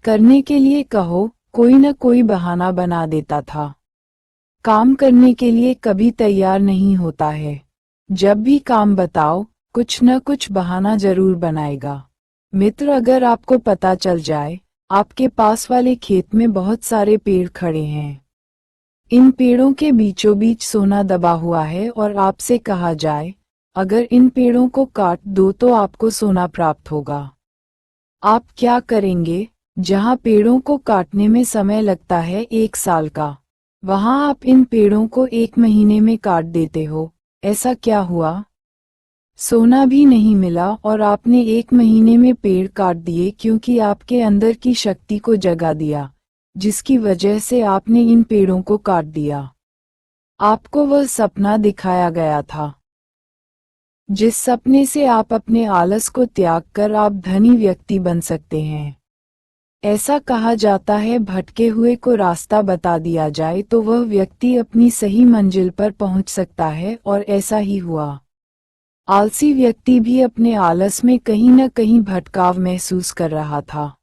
करने के लिए कहो, कोई न कोई बहाना बना देता था। काम करने के लिए कभी तैयार नहीं होता है। जब भी काम बताओ, कुछ न कुछ बहाना जरूर बनाएगा। मित्र, अगर आपको पता चल जाए, आपके पास वाले खेत में बहुत सारे पेड़ खड़े हैं। इन पेड़ों के बीचों बीच सोना दबा हुआ है और आपसे कहा जाए, अगर इन पेड़ों को काट दो तो आपको सोना प्राप्त होगा। आप क्या करेंगे? जहां पेड़ों को काटने में समय लगता है 1 साल का, वहां आप इन पेड़ों को 1 महीने में काट देते हो। ऐसा क्या हुआ? सोना भी नहीं मिला और आपने 1 महीने में पेड़ काट दिए क्योंकि आपके अंदर की शक्ति को जगा दिया, जिसकी वजह से आपने इन पेड़ों को काट दिया। आपको वह सपना दिखाया गया था, जिस सपने से आप अपने आलस को त्याग कर आप धनी व्यक्ति बन सकते हैं। ऐसा कहा जाता है, भटके हुए को रास्ता बता दिया जाए तो वह व्यक्ति अपनी सही मंजिल पर पहुंच सकता है, और ऐसा ही हुआ। आलसी व्यक्ति भी अपने आलस में कहीं न कहीं भटकाव महसूस कर रहा था,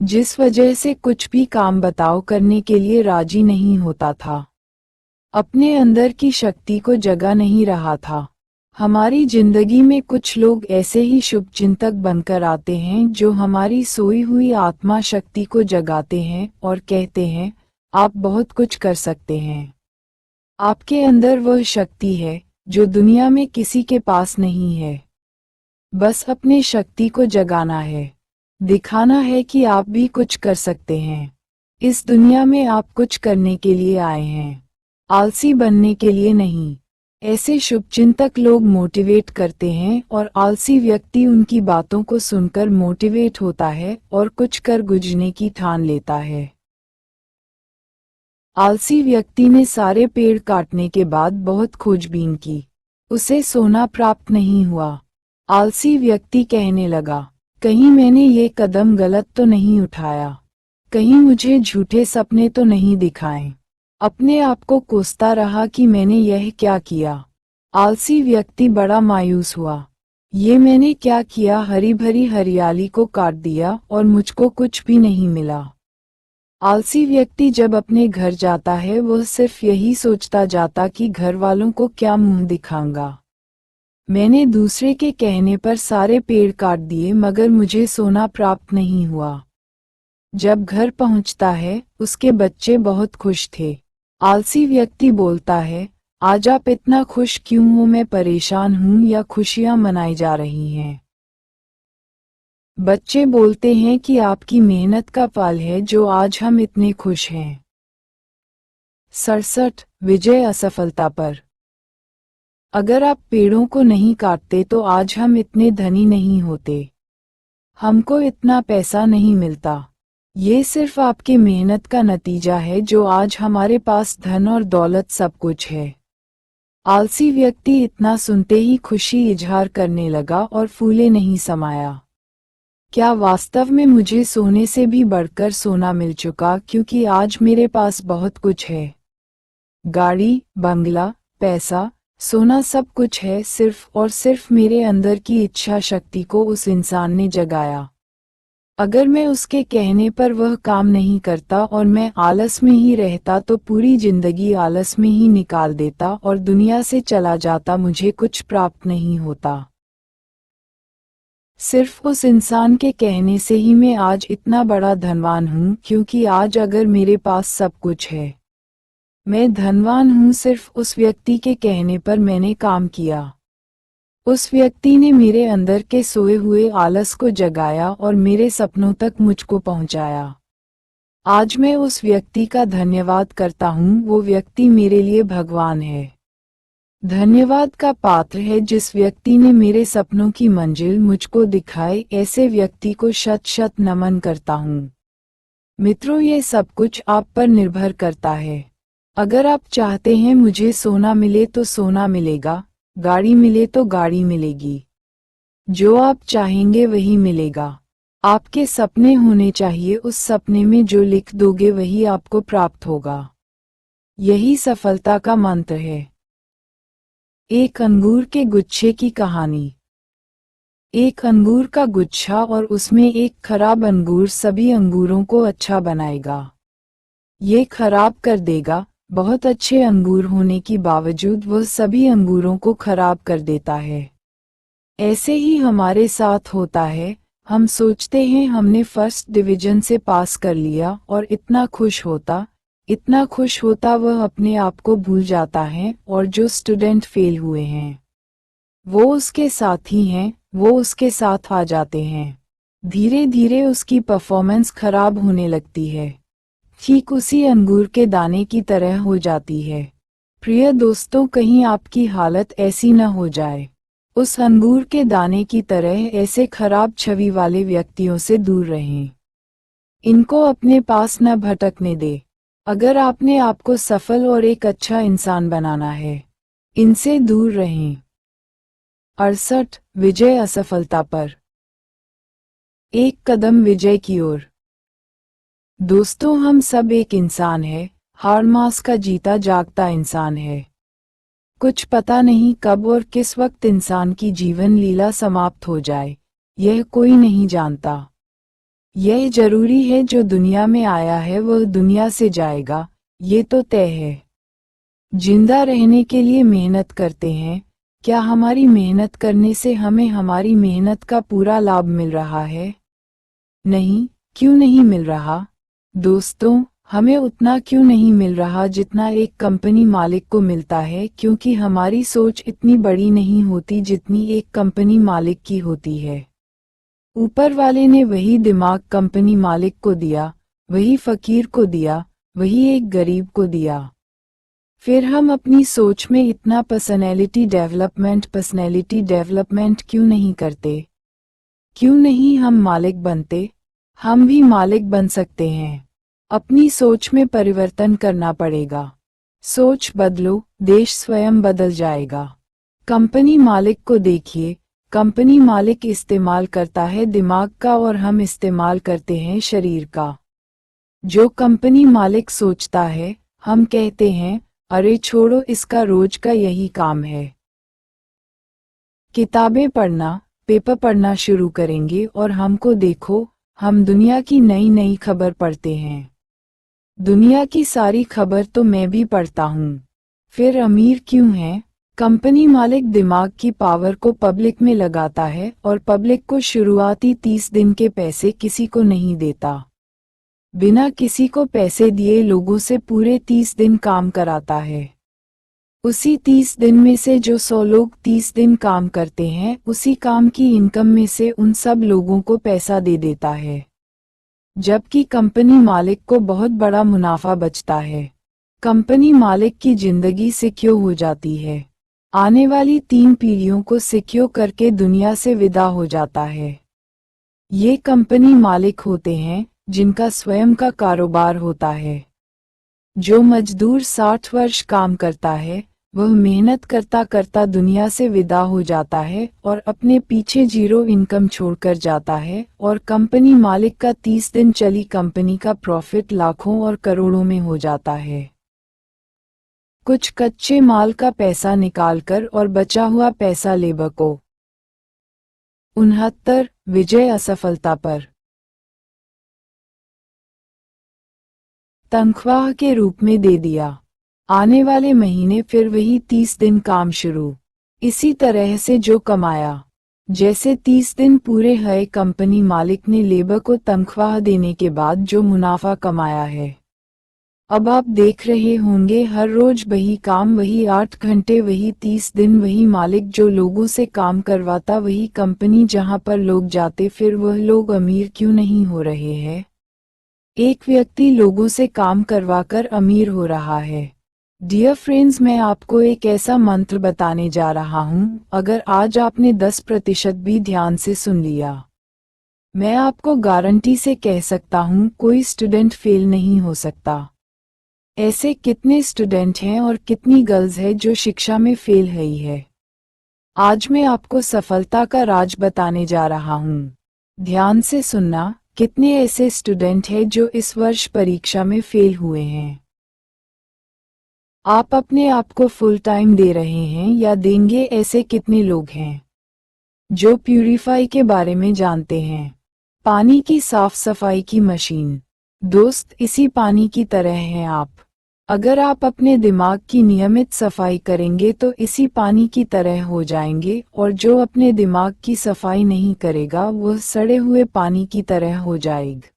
जिस वजह से कुछ भी काम बताओ करने के लिए राजी नहीं होता था। अपने अंदर की शक्ति को जगा नहीं रहा था। हमारी जिंदगी में कुछ लोग ऐसे ही शुभचिंतक बनकर आते हैं जो हमारी सोई हुई आत्मा शक्ति को जगाते हैं और कहते हैं, आप बहुत कुछ कर सकते हैं। आपके अंदर वह शक्ति है जो दुनिया में किसी के पास नहीं है। बस अपने शक्ति को जगाना है, दिखाना है कि आप भी कुछ कर सकते हैं। इस दुनिया में आप कुछ करने के लिए आए हैं, आलसी बनने के लिए नहीं। ऐसे शुभचिंतक लोग मोटिवेट करते हैं और आलसी व्यक्ति उनकी बातों को सुनकर मोटिवेट होता है और कुछ कर गुजरने की ठान लेता है। आलसी व्यक्ति ने सारे पेड़ काटने के बाद बहुत खोजबीन की, उसे सोना प्राप्त नहीं हुआ। आलसी व्यक्ति कहने लगा, कहीं मैंने ये कदम गलत तो नहीं उठाया, कहीं मुझे झूठे सपने तो नहीं दिखाए। अपने आप को कोसता रहा कि मैंने यह क्या किया। आलसी व्यक्ति बड़ा मायूस हुआ, ये मैंने क्या किया, हरी भरी हरियाली को काट दिया और मुझको कुछ भी नहीं मिला। आलसी व्यक्ति जब अपने घर जाता है वह सिर्फ यही सोचता जाता कि घर वालों को क्या मुंह दिखाऊंगा। मैंने दूसरे के कहने पर सारे पेड़ काट दिए मगर मुझे सोना प्राप्त नहीं हुआ। जब घर पहुंचता है, उसके बच्चे बहुत खुश थे। आलसी व्यक्ति बोलता है, आज आप इतना खुश क्यों हो, मैं परेशान हूं या खुशियां मनाई जा रही हैं? बच्चे बोलते हैं कि आपकी मेहनत का फल है जो आज हम इतने खुश हैं। 67 विजय असफलता पर। अगर आप पेड़ों को नहीं काटते तो आज हम इतने धनी नहीं होते, हमको इतना पैसा नहीं मिलता। ये सिर्फ आपके मेहनत का नतीजा है जो आज हमारे पास धन और दौलत सब कुछ है। आलसी व्यक्ति इतना सुनते ही खुशी इजहार करने लगा और फूले नहीं समाया। क्या वास्तव में मुझे सोने से भी बढ़कर सोना मिल चुका, क्योंकि आज मेरे पास बहुत कुछ है। गाड़ी, बंगला, पैसा, सोना सब कुछ है, सिर्फ और सिर्फ मेरे अंदर की इच्छा शक्ति को उस इंसान ने जगाया। अगर मैं उसके कहने पर वह काम नहीं करता और मैं आलस में ही रहता तो पूरी जिंदगी आलस में ही निकाल देता और दुनिया से चला जाता, मुझे कुछ प्राप्त नहीं होता। सिर्फ उस इंसान के कहने से ही मैं आज इतना बड़ा धनवान हूँ, क्योंकि आज अगर मेरे पास सब कुछ है, मैं धनवान हूँ सिर्फ उस व्यक्ति के कहने पर मैंने काम किया। उस व्यक्ति ने मेरे अंदर के सोए हुए आलस को जगाया और मेरे सपनों तक मुझको पहुंचाया। आज मैं उस व्यक्ति का धन्यवाद करता हूँ, वो व्यक्ति मेरे लिए भगवान है। धन्यवाद का पात्र है जिस व्यक्ति ने मेरे सपनों की मंजिल मुझको दिखाई। ऐसे व्यक्ति को शत शत नमन करता हूँ। मित्रों, ये सब कुछ आप पर निर्भर करता है। अगर आप चाहते हैं मुझे सोना मिले तो सोना मिलेगा, गाड़ी मिले तो गाड़ी मिलेगी। जो आप चाहेंगे वही मिलेगा। आपके सपने होने चाहिए, उस सपने में जो लिख दोगे वही आपको प्राप्त होगा। यही सफलता का मंत्र है। एक अंगूर के गुच्छे की कहानी। एक अंगूर का गुच्छा और उसमें एक खराब अंगूर सभी अंगूरों को अच्छा बनाएगा। ये खराब कर देगा। बहुत अच्छे अंगूर होने की बावजूद वह सभी अंगूरों को खराब कर देता है। ऐसे ही हमारे साथ होता है। हम सोचते हैं हमने फर्स्ट डिवीजन से पास कर लिया और इतना खुश होता वह अपने आप को भूल जाता है और जो स्टूडेंट फेल हुए हैं वो उसके साथी हैं, वो उसके साथ आ जाते हैं। धीरे धीरे उसकी परफॉर्मेंस खराब होने लगती है, ठीक उसी अंगूर के दाने की तरह हो जाती है। प्रिय दोस्तों, कहीं आपकी हालत ऐसी न हो जाए। उस अंगूर के दाने की तरह ऐसे खराब छवि वाले व्यक्तियों से दूर रहें। इनको अपने पास न भटकने दे। अगर आपने आपको सफल और एक अच्छा इंसान बनाना है, इनसे दूर रहें। 68 विजय असफलता पर। एक कदम विजय की ओर। दोस्तों, हम सब एक इंसान है, हर मास का जीता जागता इंसान है। कुछ पता नहीं कब और किस वक्त इंसान की जीवन लीला समाप्त हो जाए, यह कोई नहीं जानता। यह जरूरी है जो दुनिया में आया है वह दुनिया से जाएगा, ये तो तय है। जिंदा रहने के लिए मेहनत करते हैं। क्या हमारी मेहनत करने से हमें हमारी मेहनत का पूरा लाभ मिल रहा है? नहीं। क्यों नहीं मिल रहा? दोस्तों, हमें उतना क्यों नहीं मिल रहा जितना एक कंपनी मालिक को मिलता है, क्योंकि हमारी सोच इतनी बड़ी नहीं होती जितनी एक कंपनी मालिक की होती है। ऊपर वाले ने वही दिमाग कंपनी मालिक को दिया, वही फकीर को दिया, वही एक गरीब को दिया। फिर हम अपनी सोच में इतना पर्सनैलिटी डेवलपमेंट क्यों नहीं करते? क्यों नहीं हम मालिक बनते? हम भी मालिक बन सकते हैं। अपनी सोच में परिवर्तन करना पड़ेगा। सोच बदलो, देश स्वयं बदल जाएगा। कंपनी मालिक को देखिए। कंपनी मालिक इस्तेमाल करता है दिमाग का और हम इस्तेमाल करते हैं शरीर का। जो कंपनी मालिक सोचता है, हम कहते हैं, अरे छोड़ो, इसका रोज का यही काम है। किताबें पढ़ना, पेपर पढ़ना शुरू करेंगे और हमको देखो, हम दुनिया की नई नई खबर पढ़ते हैं। दुनिया की सारी खबर तो मैं भी पढ़ता हूँ। फिर अमीर क्यों है? कंपनी मालिक दिमाग की पावर को पब्लिक में लगाता है और पब्लिक को शुरुआती 30 दिन के पैसे किसी को नहीं देता। बिना किसी को पैसे दिए लोगों से पूरे 30 दिन काम कराता है। उसी 30 दिन में से जो 100 लोग 30 दिन काम करते हैं, उसी काम की इनकम में से उन सब लोगों को पैसा दे देता है। जबकि कंपनी मालिक को बहुत बड़ा मुनाफा बचता है। कंपनी मालिक की जिंदगी सिक्योर हो जाती है। आने वाली 3 पीढ़ियों को सिक्योर करके दुनिया से विदा हो जाता है। ये कंपनी मालिक होते हैं जिनका स्वयं का कारोबार होता है। जो मजदूर 60 वर्ष काम करता है, वह मेहनत करता करता दुनिया से विदा हो जाता है और अपने पीछे जीरो इनकम छोड़कर जाता है, और कंपनी मालिक का 30 दिन चली कंपनी का प्रॉफिट लाखों और करोड़ों में हो जाता है। कुछ कच्चे माल का पैसा निकालकर और बचा हुआ पैसा लेबर को। 69 विजय असफलता पर। तनख्वाह के रूप में दे दिया। आने वाले महीने फिर वही 30 दिन काम शुरू। इसी तरह से जो कमाया, जैसे 30 दिन पूरे है, कंपनी मालिक ने लेबर को तनख्वाह देने के बाद जो मुनाफा कमाया है। अब आप देख रहे होंगे हर रोज वही काम, वही 8 घंटे, वही 30 दिन, वही मालिक जो लोगों से काम करवाता, वही कंपनी जहां पर लोग जाते, फिर वह लोग अमीर क्यों नहीं हो रहे हैं? एक व्यक्ति लोगों से काम करवाकर अमीर हो रहा है। डियर फ्रेंड्स, मैं आपको एक ऐसा मंत्र बताने जा रहा हूँ, अगर आज आपने 10% भी ध्यान से सुन लिया, मैं आपको गारंटी से कह सकता हूँ कोई स्टूडेंट फेल नहीं हो सकता। ऐसे कितने स्टूडेंट हैं और कितनी गर्ल्स है जो शिक्षा में फेल हुई है। आज मैं आपको सफलता का राज बताने जा रहा हूँ। ध्यान से सुनना, कितने ऐसे स्टूडेंट हैं जो इस वर्ष परीक्षा में फेल हुए हैं। आप अपने आप को फुल टाइम दे रहे हैं या देंगे, ऐसे कितने लोग हैं? जो प्यूरिफाई के बारे में जानते हैं। पानी की साफ सफाई की मशीन। दोस्त, इसी पानी की तरह हैं आप। अगर आप अपने दिमाग की नियमित सफाई करेंगे तो इसी पानी की तरह हो जाएंगे, और जो अपने दिमाग की सफाई नहीं करेगा वह सड़े हुए पानी की तरह हो जाएगा।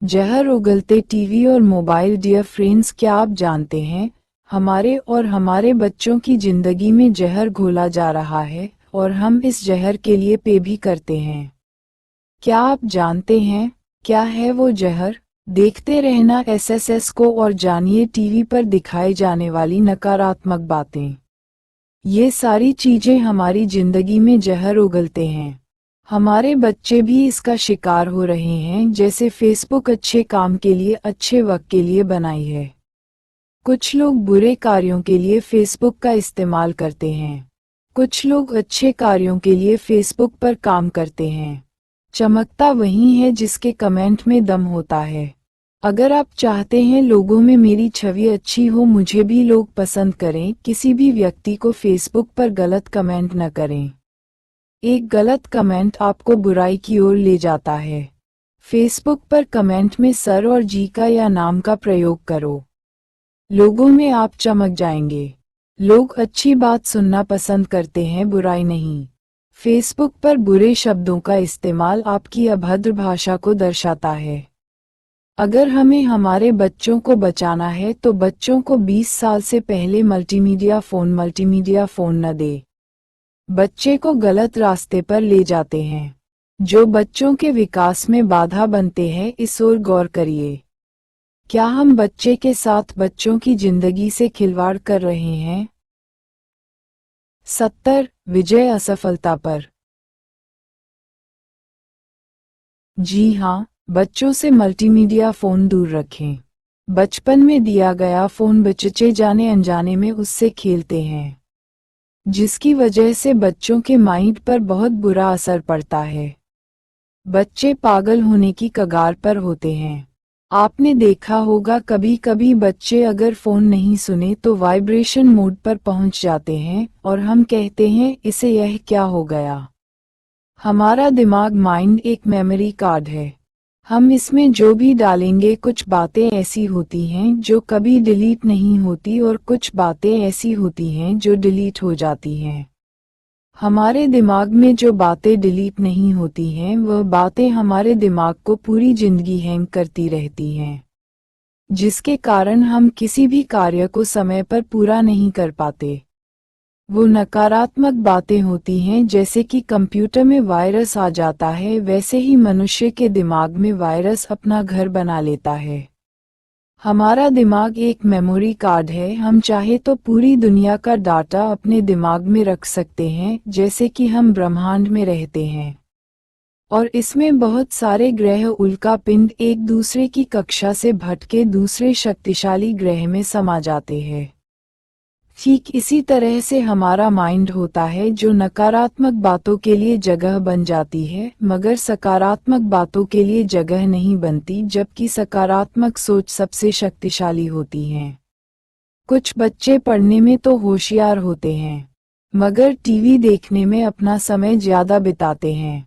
जहर उगलते टीवी और मोबाइल। डियर फ्रेंड्स, क्या आप जानते हैं, हमारे और हमारे बच्चों की जिंदगी में जहर घोला जा रहा है, और हम इस जहर के लिए पे भी करते हैं। क्या आप जानते हैं क्या है वो जहर? देखते रहना एसएसएस को और जानिए टीवी पर दिखाई जाने वाली नकारात्मक बातें। ये सारी चीजें हमारी जिंदगी में जहर उगलते हैं। हमारे बच्चे भी इसका शिकार हो रहे हैं। जैसे फेसबुक अच्छे काम के लिए, अच्छे वक्त के लिए बनाई है। कुछ लोग बुरे कार्यों के लिए फेसबुक का इस्तेमाल करते हैं। कुछ लोग अच्छे कार्यों के लिए फेसबुक पर काम करते हैं। चमकता वही है जिसके कमेंट में दम होता है। अगर आप चाहते हैं लोगों में मेरी छवि अच्छी हो, मुझे भी लोग पसंद करें, किसी भी व्यक्ति को फेसबुक पर गलत कमेंट न करें। एक गलत कमेंट आपको बुराई की ओर ले जाता है। फेसबुक पर कमेंट में सर और जी का या नाम का प्रयोग करो। लोगों में आप चमक जाएंगे। लोग अच्छी बात सुनना पसंद करते हैं, बुराई नहीं। फेसबुक पर बुरे शब्दों का इस्तेमाल आपकी अभद्र भाषा को दर्शाता है। अगर हमें हमारे बच्चों को बचाना है तो बच्चों को 20 साल से पहले मल्टीमीडिया फ़ोन न दे। बच्चे को गलत रास्ते पर ले जाते हैं, जो बच्चों के विकास में बाधा बनते हैं। इस ओर गौर करिए। क्या हम बच्चे के साथ बच्चों की जिंदगी से खिलवाड़ कर रहे हैं? 70 विजय असफलता पर। जी हाँ, बच्चों से मल्टीमीडिया फ़ोन दूर रखें। बचपन में दिया गया फ़ोन बच्चे जाने अनजाने में उससे खेलते हैं, जिसकी वजह से बच्चों के माइंड पर बहुत बुरा असर पड़ता है। बच्चे पागल होने की कगार पर होते हैं। आपने देखा होगा कभी कभी बच्चे अगर फ़ोन नहीं सुने तो वाइब्रेशन मोड पर पहुंच जाते हैं, और हम कहते हैं इसे यह क्या हो गया। हमारा दिमाग माइंड एक मेमोरी कार्ड है। हम इसमें जो भी डालेंगे, कुछ बातें ऐसी होती हैं जो कभी डिलीट नहीं होती, और कुछ बातें ऐसी होती हैं जो डिलीट हो जाती हैं। हमारे दिमाग में जो बातें डिलीट नहीं होती हैं, वह बातें हमारे दिमाग को पूरी जिंदगी हैंग करती रहती हैं, जिसके कारण हम किसी भी कार्य को समय पर पूरा नहीं कर पाते। वो नकारात्मक बातें होती हैं, जैसे कि कंप्यूटर में वायरस आ जाता है, वैसे ही मनुष्य के दिमाग में वायरस अपना घर बना लेता है। हमारा दिमाग एक मेमोरी कार्ड है। हम चाहे तो पूरी दुनिया का डाटा अपने दिमाग में रख सकते हैं, जैसे कि हम ब्रह्मांड में रहते हैं, और इसमें बहुत सारे ग्रह उल्का पिंड एक दूसरे की कक्षा से भटके दूसरे शक्तिशाली ग्रह में समा जाते हैं। ठीक इसी तरह से हमारा माइंड होता है, जो नकारात्मक बातों के लिए जगह बन जाती है, मगर सकारात्मक बातों के लिए जगह नहीं बनती, जबकि सकारात्मक सोच सबसे शक्तिशाली होती है। कुछ बच्चे पढ़ने में तो होशियार होते हैं, मगर टीवी देखने में अपना समय ज्यादा बिताते हैं।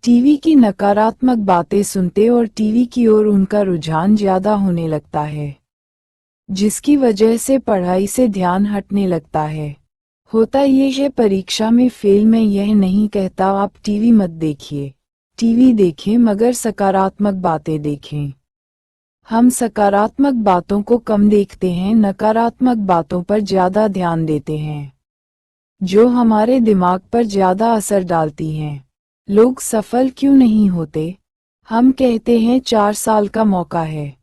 टीवी की नकारात्मक बातें सुनते और टीवी की ओर उनका रुझान ज्यादा होने लगता है, जिसकी वजह से पढ़ाई से ध्यान हटने लगता है। होता ये है, परीक्षा में फेल मैं यह नहीं कहता आप टीवी मत देखिए, टीवी देखें मगर सकारात्मक बातें देखें। हम सकारात्मक बातों को कम देखते हैं, नकारात्मक बातों पर ज्यादा ध्यान देते हैं, जो हमारे दिमाग पर ज्यादा असर डालती हैं। लोग सफल क्यों नहीं होते? हम कहते हैं 4 साल का मौका है,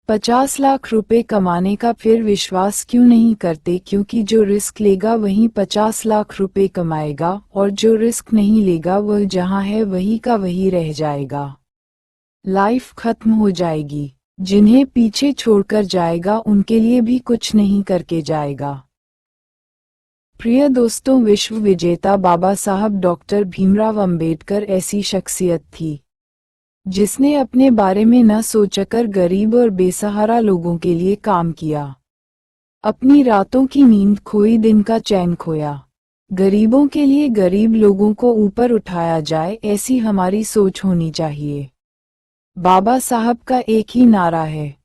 50 लाख रुपए कमाने का, फिर विश्वास क्यों नहीं करते? क्योंकि जो रिस्क लेगा वही 50 लाख रुपए कमाएगा, और जो रिस्क नहीं लेगा वह जहां है वही का वही रह जाएगा। लाइफ खत्म हो जाएगी। जिन्हें पीछे छोड़कर जाएगा उनके लिए भी कुछ नहीं करके जाएगा। प्रिय दोस्तों, विश्व विजेता बाबा साहब डॉक्टर भीमराव अंबेडकर ऐसी शख्सियत थी जिसने अपने बारे में न सोचकर गरीब और बेसहारा लोगों के लिए काम किया। अपनी रातों की नींद खोई, दिन का चैन खोया। गरीबों के लिए गरीब लोगों को ऊपर उठाया जाए, ऐसी हमारी सोच होनी चाहिए। बाबा साहब का एक ही नारा है,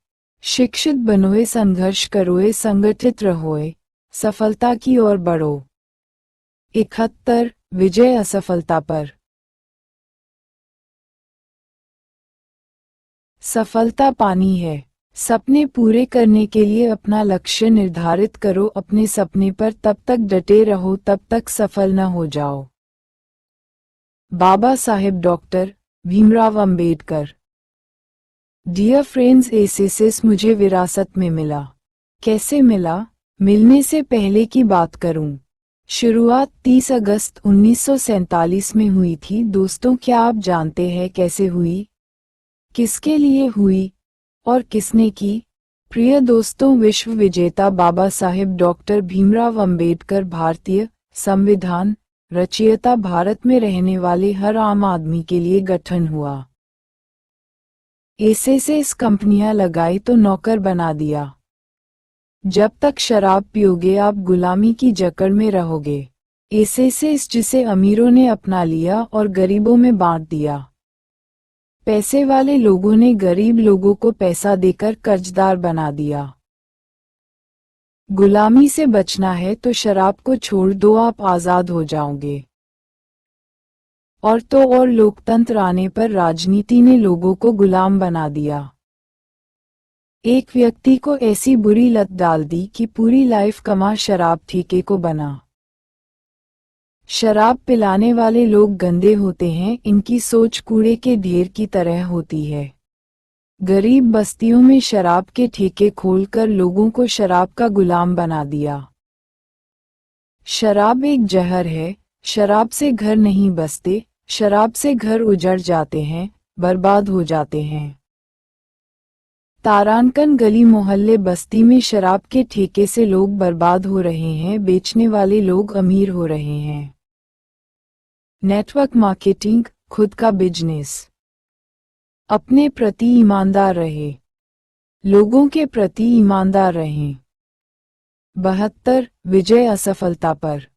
शिक्षित बनोए, संघर्ष करोए, संगठित रहोए, सफलता की ओर बढ़ो। 71 विजय असफलता पर। सफलता पानी है। सपने पूरे करने के लिए अपना लक्ष्य निर्धारित करो, अपने सपने पर तब तक डटे रहो तब तक सफल न हो जाओ। Baba Saheb doctor Bhimrao Ambedkar. Dear friends, एसएसएस मुझे विरासत में मिला। कैसे मिला? मिलने से पहले की बात करूं। शुरुआत 30 अगस्त 1947 में हुई थी। दोस्तों, क्या आप जानते हैं कैसे हुई, किसके लिए हुई और किसने की? प्रिय दोस्तों, विश्व विजेता बाबा साहेब डॉक्टर भीमराव अंबेडकर भारतीय संविधान रचयिता भारत में रहने वाले हर आम आदमी के लिए गठन हुआ। एसएसएस कंपनियां लगाई तो नौकर बना दिया। जब तक शराब पियोगे आप गुलामी की जकड़ में रहोगे। एसएसएस जिसे अमीरों ने अपना लिया और गरीबों में बांट दिया। पैसे वाले लोगों ने गरीब लोगों को पैसा देकर कर्जदार बना दिया। गुलामी से बचना है तो शराब को छोड़ दो, आप आजाद हो जाओगे। और तो और लोकतंत्र आने पर राजनीति ने लोगों को गुलाम बना दिया। एक व्यक्ति को ऐसी बुरी लत डाल दी कि पूरी लाइफ कमा शराब ठेके को बना। शराब पिलाने वाले लोग गंदे होते हैं, इनकी सोच कूड़े के ढेर की तरह होती है। गरीब बस्तियों में शराब के ठेके खोलकर लोगों को शराब का गुलाम बना दिया। शराब एक जहर है। शराब से घर नहीं बसते, शराब से घर उजड़ जाते हैं, बर्बाद हो जाते हैं। तारानकन गली मोहल्ले बस्ती में शराब के ठेके से लोग बर्बाद हो रहे हैं, बेचने वाले लोग अमीर हो रहे हैं। नेटवर्क मार्केटिंग, खुद का बिजनेस। अपने प्रति ईमानदार रहे, लोगों के प्रति ईमानदार रहें। 72 विजय असफलता पर।